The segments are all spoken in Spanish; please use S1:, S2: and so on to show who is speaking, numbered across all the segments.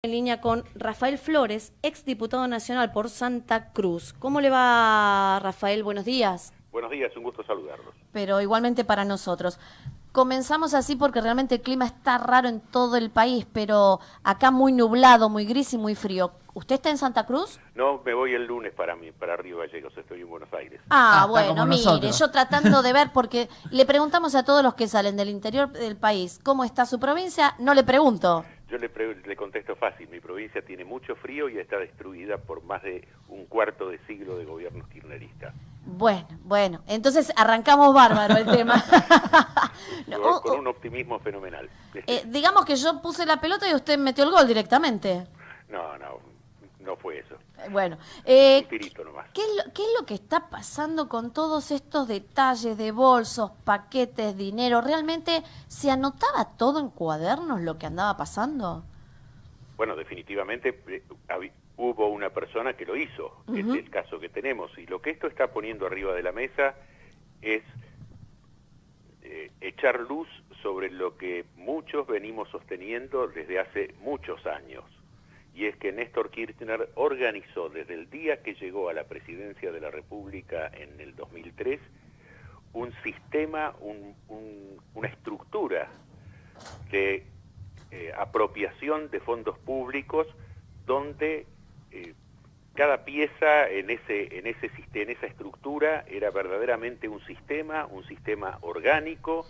S1: En línea con Rafael Flores, ex diputado nacional por Santa Cruz. ¿Cómo le va, Rafael? Buenos días.
S2: Buenos días, un gusto saludarlos.
S1: Pero igualmente para nosotros. Comenzamos así porque realmente el clima está raro en todo el país, pero acá muy nublado, muy gris y muy frío. ¿Usted está en Santa Cruz?
S2: No, me voy el lunes para Río Gallegos, estoy en Buenos Aires.
S1: Bueno,
S3: Está como
S1: mire,
S3: nosotros.
S1: yo tratando de ver, porque le preguntamos a todos los que salen del interior del país, ¿cómo está su provincia? No le pregunto.
S2: Le contesto fácil, mi provincia tiene mucho frío y está destruida por más de un cuarto de siglo de gobiernos kirchneristas.
S1: Bueno, entonces arrancamos bárbaro el tema. No,
S2: Con un optimismo fenomenal.
S1: digamos que yo puse la pelota y usted metió el gol directamente.
S2: No fue eso.
S1: Bueno,
S2: Un tirito nomás.
S1: ¿qué es lo que está pasando con todos estos detalles de bolsos, paquetes, dinero? ¿Realmente se anotaba todo en cuadernos lo que andaba pasando?
S2: Bueno, definitivamente hubo una persona que lo hizo, que es el caso que tenemos. Y lo que esto está poniendo arriba de la mesa es echar luz sobre lo que muchos venimos sosteniendo desde hace muchos años. Y es que Néstor Kirchner organizó desde el día que llegó a la presidencia de la República en el 2003 un sistema, una estructura de apropiación de fondos públicos donde cada pieza en esa estructura era verdaderamente un sistema orgánico,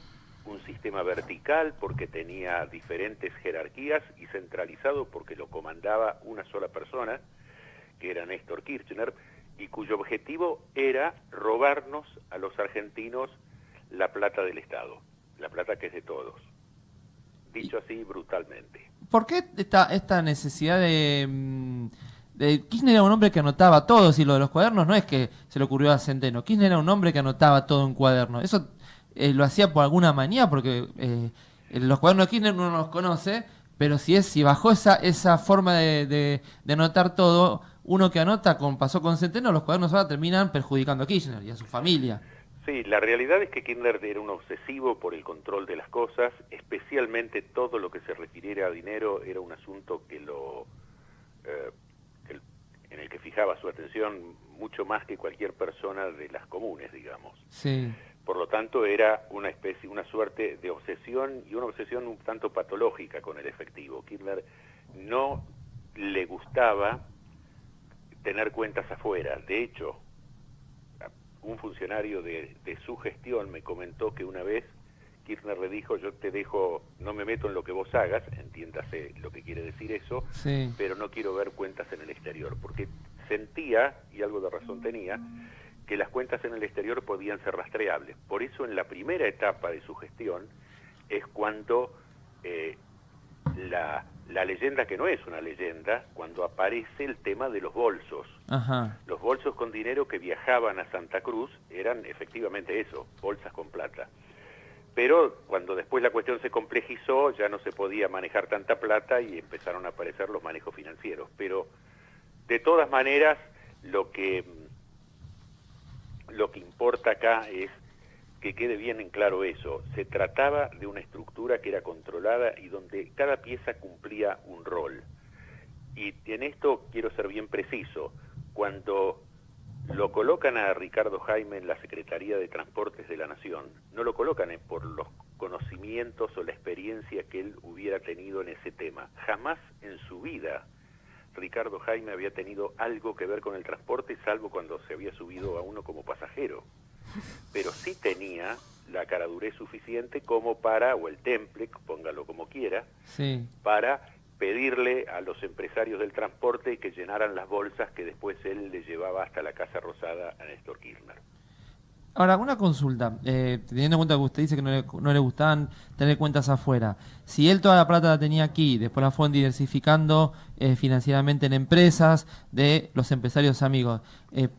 S2: un sistema vertical porque tenía diferentes jerarquías y centralizado porque lo comandaba una sola persona, que era Néstor Kirchner, y cuyo objetivo era robarnos a los argentinos la plata del Estado, la plata que es de todos. Dicho así brutalmente.
S3: ¿Por qué esta necesidad de Kirchner era un hombre que anotaba todo? Si lo de los cuadernos no es que se le ocurrió a Centeno. Kirchner era un hombre que anotaba todo en cuadernos. Eso lo hacía por alguna manía, porque los cuadernos de Kirchner uno no los conoce, pero si bajó esa forma de anotar todo, uno que anota, como pasó con Centeno, los cuadernos ahora terminan perjudicando a Kirchner y a su familia.
S2: Sí, la realidad es que Kirchner era un obsesivo por el control de las cosas, especialmente todo lo que se refiriera a dinero era un asunto en el que fijaba su atención mucho más que cualquier persona de las comunes, digamos.
S3: Sí.
S2: Por lo tanto, era una suerte de obsesión y una obsesión un tanto patológica con el efectivo. Kirchner no le gustaba tener cuentas afuera. De hecho, un funcionario de su gestión me comentó que una vez Kirchner le dijo: yo te dejo, no me meto en lo que vos hagas, entiéndase lo que quiere decir eso,
S3: Sí.
S2: pero no quiero ver cuentas en el exterior, porque sentía, y algo de razón tenía, que las cuentas en el exterior podían ser rastreables. Por eso en la primera etapa de su gestión es cuando la leyenda, que no es una leyenda, cuando aparece el tema de los bolsos.
S3: Ajá.
S2: Los bolsos con dinero que viajaban a Santa Cruz eran efectivamente eso, bolsas con plata. Pero cuando después la cuestión se complejizó, ya no se podía manejar tanta plata y empezaron a aparecer los manejos financieros. Pero de todas maneras, lo que importa acá es que quede bien en claro eso. Se trataba de una estructura que era controlada y donde cada pieza cumplía un rol. Y en esto quiero ser bien preciso. Cuando lo colocan a Ricardo Jaime en la Secretaría de Transportes de la Nación, no lo colocan por los conocimientos o la experiencia que él hubiera tenido en ese tema. Jamás en su vida Ricardo Jaime había tenido algo que ver con el transporte, salvo cuando se había subido a uno como pasajero. Pero sí tenía la caradurez suficiente como para, o el temple, póngalo como quiera,
S3: Sí.
S2: para pedirle a los empresarios del transporte que llenaran las bolsas que después él le llevaba hasta la Casa Rosada a Néstor Kirchner.
S3: Ahora, una consulta, teniendo en cuenta que usted dice que no le gustaban tener cuentas afuera. Si él toda la plata la tenía aquí, después la fue diversificando financieramente en empresas de los empresarios amigos,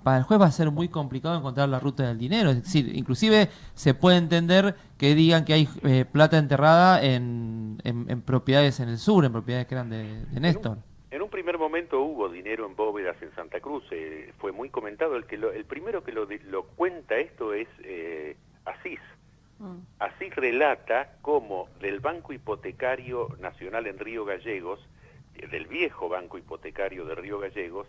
S3: para el juez va a ser muy complicado encontrar la ruta del dinero. Es decir, inclusive se puede entender que digan que hay plata enterrada en propiedades en el sur, en propiedades que eran de Néstor.
S2: En un primer momento hubo dinero en bóvedas en Santa Cruz, fue muy comentado. El primero que lo cuenta esto es Asís. Asís relata cómo del Banco Hipotecario Nacional en Río Gallegos del viejo Banco Hipotecario de Río Gallegos,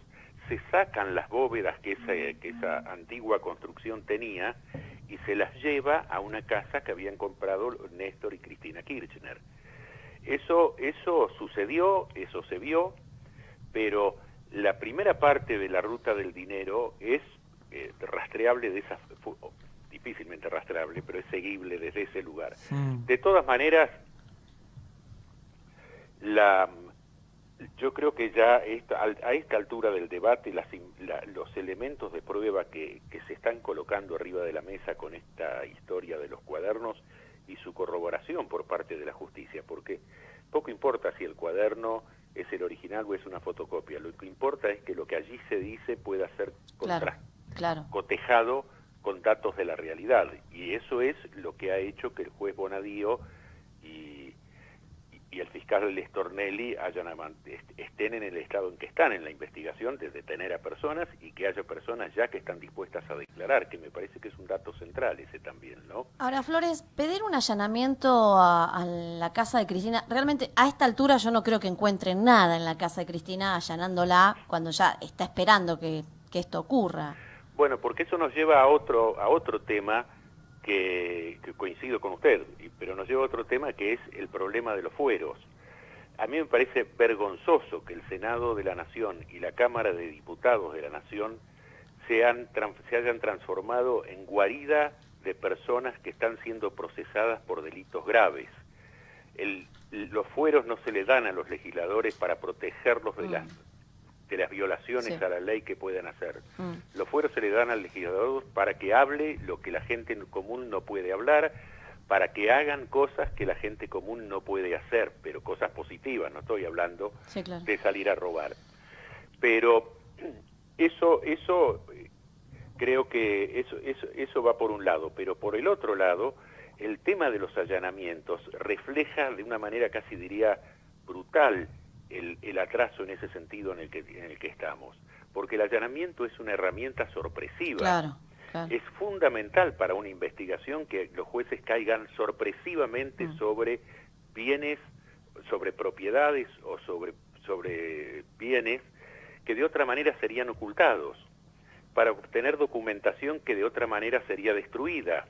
S2: se sacan las bóvedas que esa antigua construcción tenía y se las lleva a una casa que habían comprado Néstor y Cristina Kirchner. Eso sucedió, eso se vio, pero la primera parte de la ruta del dinero es rastreable difícilmente rastreable, pero es seguible desde ese lugar. De todas maneras, yo creo que ya a esta altura del debate los elementos de prueba que se están colocando arriba de la mesa con esta historia de los cuadernos y su corroboración por parte de la justicia, porque poco importa si el cuaderno es el original o es una fotocopia, lo que importa es que lo que allí se dice pueda ser cotejado con datos de la realidad, y eso es lo que ha hecho que el juez Bonadío y el fiscal Stornelli estén en el estado en que están en la investigación de detener a personas y que haya personas ya que están dispuestas a declarar, que me parece que es un dato central ese también, ¿no?
S1: Ahora, Flores, pedir un allanamiento a la casa de Cristina, realmente a esta altura yo no creo que encuentren nada en la casa de Cristina allanándola cuando ya está esperando que esto ocurra.
S2: Bueno, porque eso nos lleva a otro tema que coincido con usted, pero nos lleva a otro tema que es el problema de los fueros. A mí me parece vergonzoso que el Senado de la Nación y la Cámara de Diputados de la Nación se hayan transformado en guarida de personas que están siendo procesadas por delitos graves. Los fueros no se le dan a los legisladores para protegerlos de las violaciones a la ley que puedan hacer. Los fueros se le dan al legislador para que hable lo que la gente común no puede hablar, para que hagan cosas que la gente común no puede hacer, pero cosas positivas, no estoy hablando de salir a robar. Pero eso creo que eso va por un lado, pero por el otro lado, el tema de los allanamientos refleja de una manera casi diría brutal el atraso en ese sentido en el que estamos, porque el allanamiento es una herramienta sorpresiva.
S1: Claro.
S2: Es fundamental para una investigación que los jueces caigan sorpresivamente sobre bienes, sobre propiedades o sobre bienes que de otra manera serían ocultados, para obtener documentación que de otra manera sería destruida,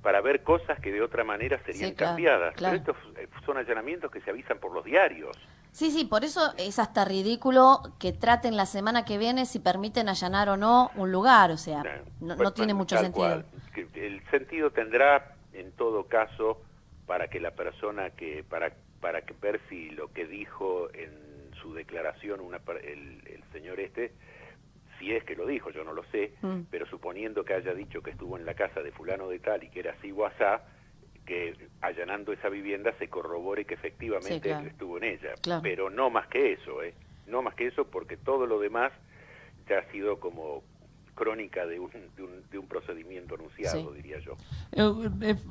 S2: para ver cosas que de otra manera serían cambiadas. Pero estos son allanamientos que se avisan por los diarios.
S1: Sí, por eso es hasta ridículo que traten la semana que viene si permiten allanar o no un lugar, o sea, no tiene mucho sentido.
S2: El sentido tendrá, en todo caso, para que la persona para ver si lo que dijo en su declaración el señor si es que lo dijo, yo no lo sé, pero suponiendo que haya dicho que estuvo en la casa de fulano de tal y que era así o asá, que allanando esa vivienda se corrobore que efectivamente estuvo en ella, pero no más que eso, no más que eso, porque todo lo demás ya ha sido como crónica de un procedimiento anunciado, diría yo.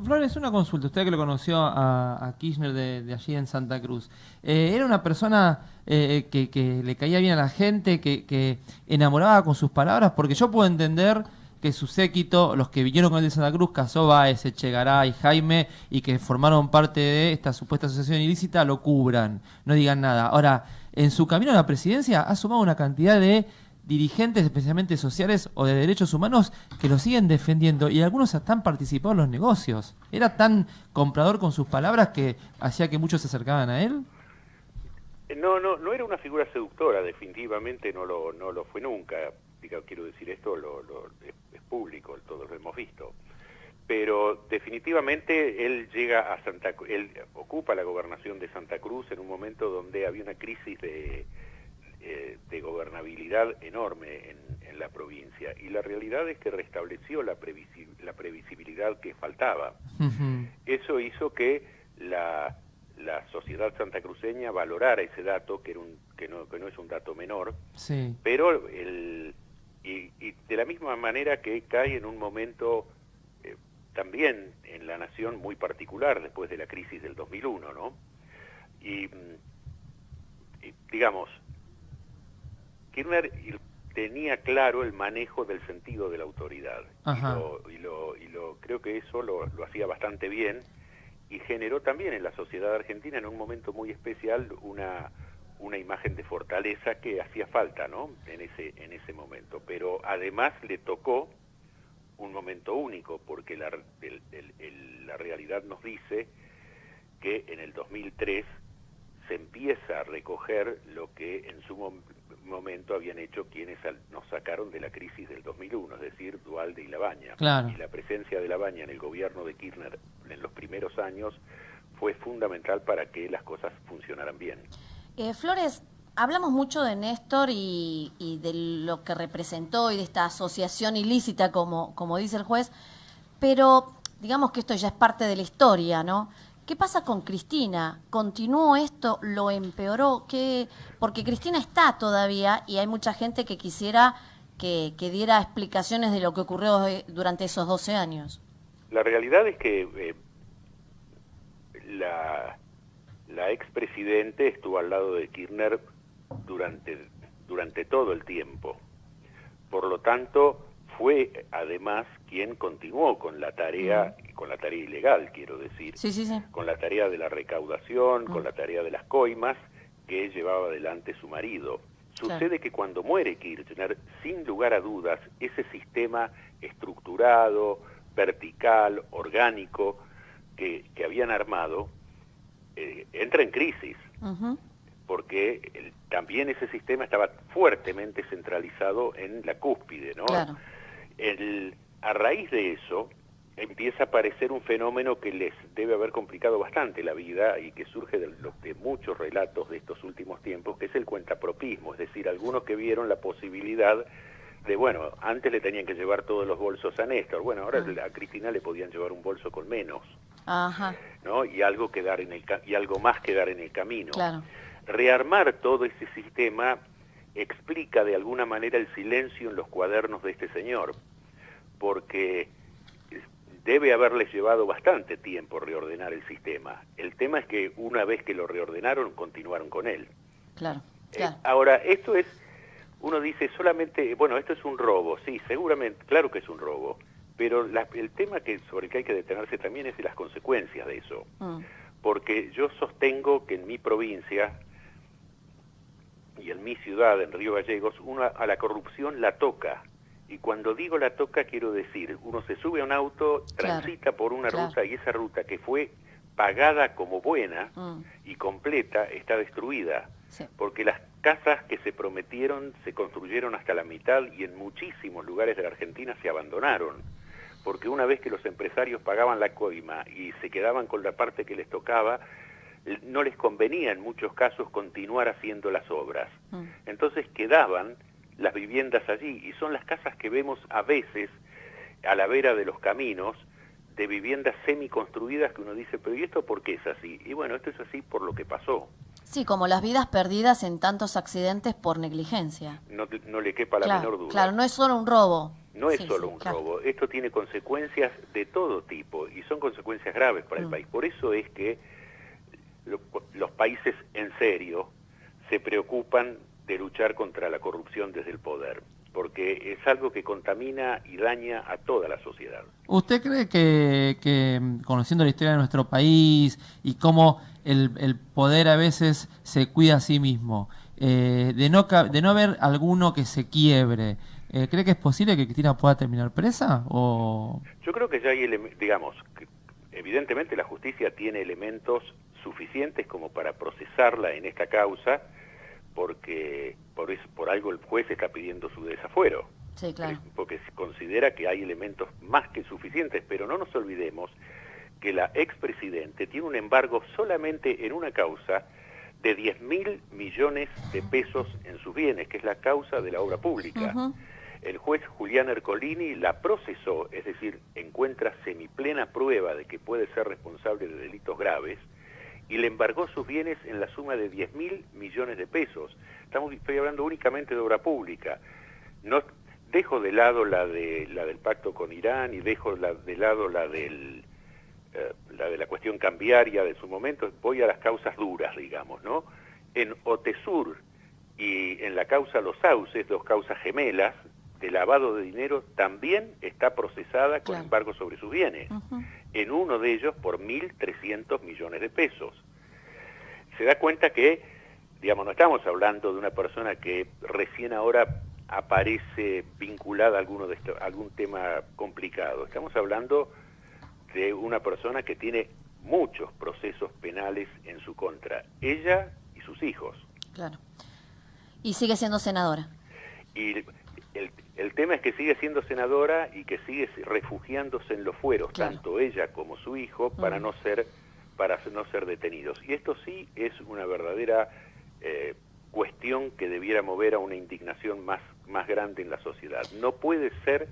S3: Flores, una consulta, usted que lo conoció a Kirchner de allí en Santa Cruz, ¿era una persona que le caía bien a la gente, que enamoraba con sus palabras? Porque yo puedo entender que su séquito, los que vinieron con él de Santa Cruz, Báez, Echegaray, Jaime, y que formaron parte de esta supuesta asociación ilícita, lo cubran, no digan nada. Ahora, en su camino a la presidencia ha sumado una cantidad de dirigentes, especialmente sociales o de derechos humanos, que lo siguen defendiendo, y algunos hasta han participado en los negocios. ¿Era tan comprador con sus palabras que hacía que muchos se acercaban a él?
S2: No era una figura seductora, definitivamente no lo fue nunca. Quiero decir, esto es público, todos lo hemos visto. Pero definitivamente él llega a él ocupa la gobernación de Santa Cruz en un momento donde había una crisis de gobernabilidad enorme en la provincia, y la realidad es que restableció la previsibilidad que faltaba. Eso hizo que la sociedad santacruceña valorara ese dato, que no es un dato menor, pero y de la misma manera que cae en un momento también en la nación muy particular después de la crisis del 2001, ¿no? Y digamos, Kirchner tenía claro el manejo del sentido de la autoridad, y creo que eso lo hacía bastante bien, y generó también en la sociedad argentina, en un momento muy especial, una imagen de fortaleza que hacía falta, ¿no? En ese momento. Pero además le tocó un momento único, porque la realidad nos dice que en el 2003 se empieza a recoger lo que en su momento habían hecho quienes nos sacaron de la crisis del 2001, es decir, Duhalde y Labaña.
S3: Claro.
S2: Y la presencia de Labaña en el gobierno de Kirchner en los primeros años fue fundamental para que las cosas funcionaran bien.
S1: Flores, hablamos mucho de Néstor y de lo que representó y de esta asociación ilícita, como dice el juez, pero digamos que esto ya es parte de la historia, ¿no? ¿Qué pasa con Cristina? ¿Continuó esto? ¿Lo empeoró? Porque Cristina está todavía y hay mucha gente que quisiera que diera explicaciones de lo que ocurrió durante esos 12 años.
S2: La realidad es que la expresidente estuvo al lado de Kirchner durante todo el tiempo. Por lo tanto, fue además quien continuó con la tarea ilegal, quiero decir,
S1: sí.
S2: con la tarea de la recaudación, con la tarea de las coimas que llevaba adelante su marido. Sucede que cuando muere Kirchner, sin lugar a dudas, ese sistema estructurado, vertical, orgánico, que habían armado, entra en crisis, porque también ese sistema estaba fuertemente centralizado en la cúspide, ¿no?
S1: Claro.
S2: A raíz de eso empieza a aparecer un fenómeno que les debe haber complicado bastante la vida y que surge de muchos relatos de estos últimos tiempos, que es el cuentapropismo, es decir, algunos que vieron la posibilidad de, bueno, antes le tenían que llevar todos los bolsos a Néstor, bueno, ahora a Cristina le podían llevar un bolso con menos, ¿no? Y algo más quedar en el camino.
S1: Claro.
S2: Rearmar todo ese sistema explica de alguna manera el silencio en los cuadernos de este señor, porque debe haberles llevado bastante tiempo reordenar el sistema. El tema es que una vez que lo reordenaron, continuaron con él.
S1: Claro.
S2: Ahora, esto es, uno dice solamente, bueno, esto es un robo, sí, seguramente, claro que es un robo, pero el tema sobre el que hay que detenerse también es de las consecuencias de eso. Porque yo sostengo que en mi provincia y en mi ciudad, en Río Gallegos, uno a la corrupción la toca. Y cuando digo la toca, quiero decir, uno se sube a un auto, transita por una ruta, y esa ruta que fue pagada como buena y completa está destruida. Sí. Porque las casas que se prometieron se construyeron hasta la mitad y en muchísimos lugares de la Argentina se abandonaron. Porque una vez que los empresarios pagaban la coima y se quedaban con la parte que les tocaba, no les convenía en muchos casos continuar haciendo las obras. Entonces quedaban las viviendas allí, y son las casas que vemos a veces a la vera de los caminos, de viviendas semiconstruidas que uno dice, pero ¿y esto por qué es así? Y bueno, esto es así por lo que pasó.
S1: Sí, como las vidas perdidas en tantos accidentes por negligencia.
S2: No le quepa la menor duda.
S1: Claro, no es solo un robo.
S2: No es solo un robo, esto tiene consecuencias de todo tipo, y son consecuencias graves para el país. Por eso es que los países en serio se preocupan de luchar contra la corrupción desde el poder, porque es algo que contamina y daña a toda la sociedad.
S3: ¿Usted cree que conociendo la historia de nuestro país y cómo el poder a veces se cuida a sí mismo, de no haber alguno que se quiebre, ¿cree que es posible que Cristina pueda terminar presa? ¿O?
S2: Yo creo que ya hay, digamos, evidentemente la justicia tiene elementos suficientes como para procesarla en esta causa, porque por algo el juez está pidiendo su desafuero.
S1: Sí, claro.
S2: Porque se considera que hay elementos más que suficientes, pero no nos olvidemos que la expresidente tiene un embargo solamente en una causa de 10.000 millones de pesos en sus bienes, que es la causa de la obra pública. El juez Julián Ercolini la procesó, es decir, encuentra semiplena prueba de que puede ser responsable de delitos graves, y le embargó sus bienes en la suma de 10.000 millones de pesos. Estoy hablando únicamente de obra pública. No dejo de lado la del pacto con Irán y dejo de lado la de la cuestión cambiaria de su momento. Voy a las causas duras, digamos, ¿no? En Otesur y en la causa Los Sauces, dos causas gemelas de lavado de dinero, también está procesada con embargo sobre sus bienes. En uno de ellos por 1.300 millones de pesos. Se da cuenta que Digamos, no estamos hablando de una persona que recién ahora aparece vinculada a algún tema complicado. Estamos hablando de una persona que tiene muchos procesos penales en su contra, ella y sus hijos.
S1: Claro. Y sigue siendo senadora.
S2: Y el tema es que sigue siendo senadora y que sigue refugiándose en los fueros,
S1: claro,
S2: tanto ella como su hijo, para no ser detenidos. Y esto sí es una verdadera cuestión que debiera mover a una indignación más grande en la sociedad. No puede ser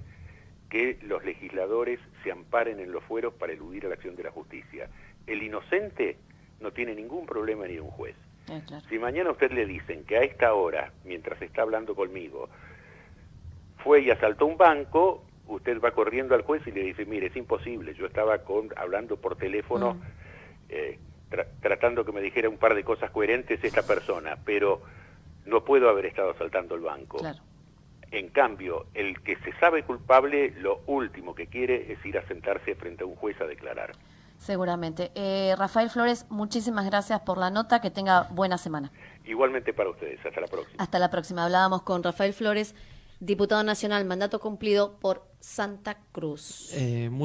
S2: que los legisladores se amparen en los fueros para eludir a la acción de la justicia. El inocente no tiene ningún problema ni un juez.
S1: Claro.
S2: Si mañana a usted le dicen que a esta hora, mientras está hablando conmigo, fue y asaltó un banco, usted va corriendo al juez y le dice, mire, es imposible, yo estaba hablando por teléfono, tratando que me dijera un par de cosas coherentes esta persona, pero no puedo haber estado asaltando el banco.
S1: Claro.
S2: En cambio, el que se sabe culpable, lo último que quiere es ir a sentarse frente a un juez a declarar.
S1: Seguramente. Rafael Flores, muchísimas gracias por la nota, que tenga buena semana.
S2: Igualmente para ustedes, hasta la próxima.
S1: Hasta la próxima. Hablábamos con Rafael Flores, diputado nacional, mandato cumplido por Santa Cruz.
S3: Muy